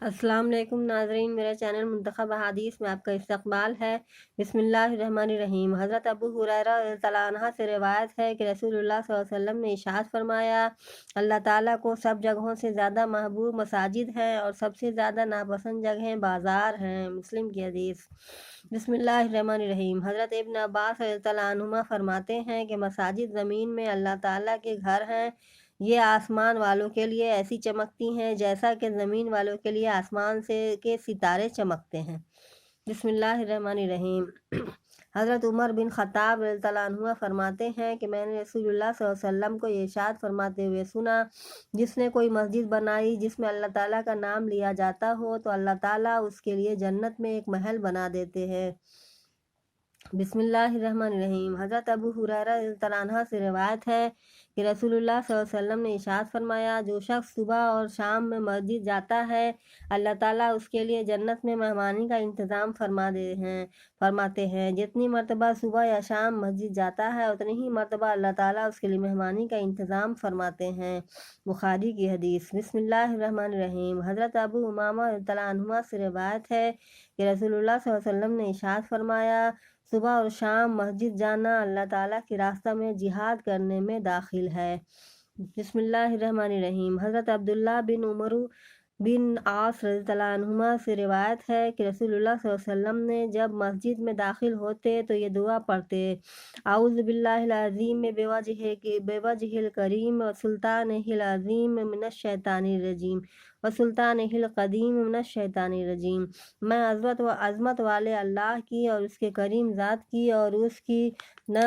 السلام علیکم ناظرین، میرا چینل منتخب احادیث میں آپ کا استقبال ہے۔ بسم اللہ الرحمن الرحیم۔ حضرت ابو ہریرہ رضی اللہ عنہ سے روایت ہے کہ رسول اللہ صلی اللہ علیہ وسلم نے ارشاد فرمایا، اللہ تعالیٰ کو سب جگہوں سے زیادہ محبوب مساجد ہیں اور سب سے زیادہ ناپسند جگہیں بازار ہیں۔ مسلم کی حدیث۔ بسم اللہ الرحمن الرحیم۔ حضرت ابن عباس رضی اللہ عنہما فرماتے ہیں کہ مساجد زمین میں اللہ تعالیٰ کے گھر ہیں، یہ آسمان والوں کے لیے ایسی چمکتی ہیں جیسا کہ زمین والوں کے لیے آسمان کے ستارے چمکتے ہیں۔ بسم اللہ الرحمن الرحیم۔ حضرت عمر بن خطاب رضی اللہ عنہ فرماتے ہیں کہ میں نے رسول اللہ صلی اللہ علیہ وسلم کو یہ ارشاد فرماتے ہوئے سنا، جس نے کوئی مسجد بنائی جس میں اللہ تعالیٰ کا نام لیا جاتا ہو تو اللہ تعالیٰ اس کے لیے جنت میں ایک محل بنا دیتے ہیں۔ بسم اللہ الرحمن الرحیم۔ حضرت ابو ہریرہ رضی اللہ عنہ سے روایت ہے کہ رسول اللہ صلی اللہ علیہ وسلم نے ارشاد فرمایا، جو شخص صبح اور شام میں مسجد جاتا ہے اللہ تعالیٰ اس کے لیے جنت میں مہمانی کا انتظام فرماتے ہیں۔ جتنی مرتبہ صبح یا شام مسجد جاتا ہے اتنی ہی مرتبہ اللہ تعالیٰ اس کے لیے مہمانی کا انتظام فرماتے ہیں۔ بخاری کی حدیث۔ بسم اللہ الرحمن الرحیم۔ حضرت ابو امامہ رضی اللہ عنہ سے روایت ہے کہ رسول اللہ صلی اللہ علیہ وسلم نے ارشاد فرمایا، صبح اور شام مسجد جانا اللہ تعالیٰ کے راستہ میں جہاد کرنے میں داخل ہے۔ بسم اللہ الرحمن الرحیم۔ حضرت عبداللہ بن عمر بن عاص رضی اللہ عنہما سے روایت ہے کہ رسول اللہ صلی اللہ علیہ وسلم نے جب مسجد میں داخل ہوتے تو یہ دعا پڑھتے، اعوذ باللہ العظیم بوجہ الکریم وسلطانہ العظیم من الشیطان الرجیم وسلطانہ القدیم من الشیطان الرجیم۔ میں عظمت والے اللہ کی اور اس کے کریم ذات کی اور اس کی نہ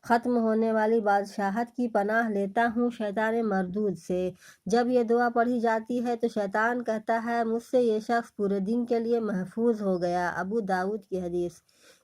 ختم ہونے والی بادشاہت کی پناہ لیتا ہوں شیطان مردود سے۔ جب یہ دعا پڑھی جاتی ہے تو شیطان کہتا ہے، مجھ سے یہ شخص پورے دن کے لیے محفوظ ہو گیا۔ ابو داؤد کی حدیث۔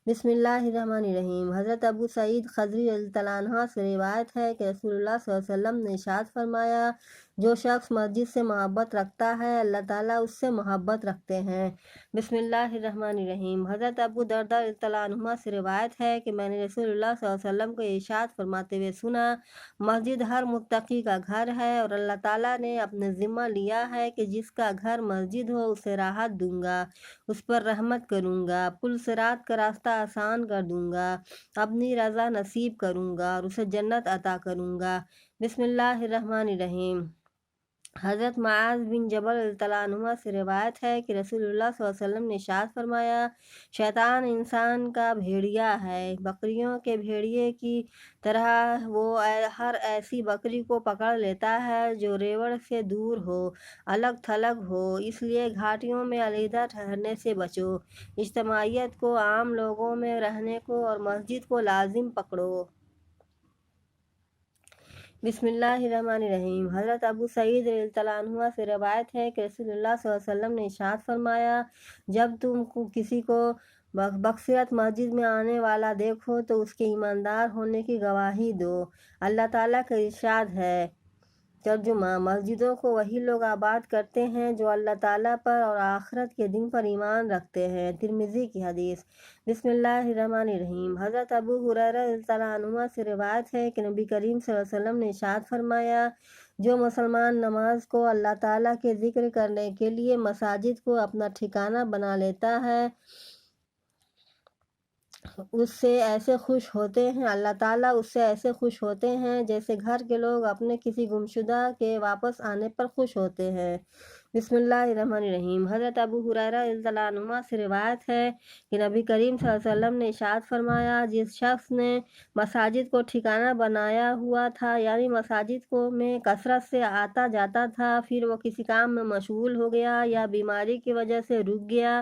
بسم اللہ الرحمن الرحیم۔ حضرت ابو سعید خدری رضی اللہ عنہ سے روایت ہے کہ رسول اللہ صلی اللہ علیہ وسلم نے ارشاد فرمایا، جو شخص مسجد سے محبت رکھتا ہے اللہ تعالیٰ اس سے محبت رکھتے ہیں۔ بسم اللہ الرحمن الرحیم۔ حضرت ابو درداء رضی اللہ عنہ سے روایت ہے کہ میں نے رسول اللہ صلی اللہ علیہ وسلم کو ارشاد فرماتے ہوئے سنا، مسجد ہر متقی کا گھر ہے اور اللہ تعالیٰ نے اپنے ذمہ لیا ہے کہ جس کا گھر مسجد ہو اسے راحت دوں گا، اس پر رحمت کروں گا، پل صراط کا راستہ آسان کر دوں گا، اپنی رضا نصیب کروں گا اور اسے جنت عطا کروں گا۔ بسم اللہ الرحمن الرحیم۔ حضرت معاذ بن جبل رضی اللہ عنہ سے روایت ہے کہ رسول اللہ صلی اللہ علیہ وسلم نے ارشاد فرمایا، شیطان انسان کا بھیڑیا ہے، بکریوں کے بھیڑیے کی طرح وہ ہر ایسی بکری کو پکڑ لیتا ہے جو ریوڑ سے دور ہو، الگ تھلگ ہو، اس لیے گھاٹیوں میں علیحدہ ٹھہرنے سے بچو، اجتماعیت کو، عام لوگوں میں رہنے کو اور مسجد کو لازم پکڑو۔ بسم اللہ الرحمن الرحیم۔ حضرت ابو سعید رضی اللہ عنہ سے روایت ہے کہ رسول اللہ صلی اللہ علیہ وسلم نے ارشاد فرمایا، جب تم کسی کو بکثرت مسجد میں آنے والا دیکھو تو اس کے ایماندار ہونے کی گواہی دو۔ اللہ تعالیٰ کا ارشاد ہے۔ ترجمہ: مسجدوں کو وہی لوگ آباد کرتے ہیں جو اللہ تعالیٰ پر اور آخرت کے دن پر ایمان رکھتے ہیں۔ ترمذی کی حدیث۔ بسم اللہ الرحمن الرحیم۔ حضرت ابو ہریرہ رضی اللہ عنہ سے روایت ہے کہ نبی کریم صلی اللہ علیہ وسلم نے ارشاد فرمایا، جو مسلمان نماز کو اللہ تعالیٰ کے ذکر کرنے کے لیے مساجد کو اپنا ٹھکانہ بنا لیتا ہے، اس سے ایسے خوش ہوتے ہیں، اللہ تعالیٰ اس سے ایسے خوش ہوتے ہیں جیسے گھر کے لوگ اپنے کسی گمشدہ کے واپس آنے پر خوش ہوتے ہیں۔ بسم اللہ الرحمن الرحیم۔ حضرت ابو ہریرہ رضی اللہ عنہ سے روایت ہے کہ نبی کریم صلی اللہ علیہ وسلم نے ارشاد فرمایا، جس شخص نے مساجد کو ٹھکانہ بنایا ہوا تھا، یعنی مساجد کو میں کثرت سے آتا جاتا تھا، پھر وہ کسی کام میں مشغول ہو گیا یا بیماری کی وجہ سے رک گیا،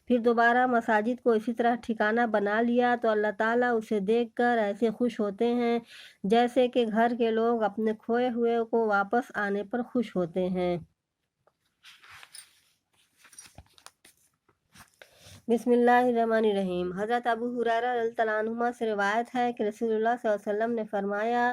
پھر دوبارہ مساجد کو اسی طرح ٹھکانہ بنا لیا تو اللہ تعالیٰ اسے دیکھ کر ایسے خوش ہوتے ہیں جیسے کہ گھر کے لوگ اپنے کھوئے ہوئے کو واپس آنے پر خوش ہوتے ہیں۔ بسم اللہ الرحمن الرحیم۔ حضرت ابو ہریرہ رضی اللہ عنہ سے روایت ہے کہ رسول اللہ صلی اللہ علیہ وسلم نے فرمایا،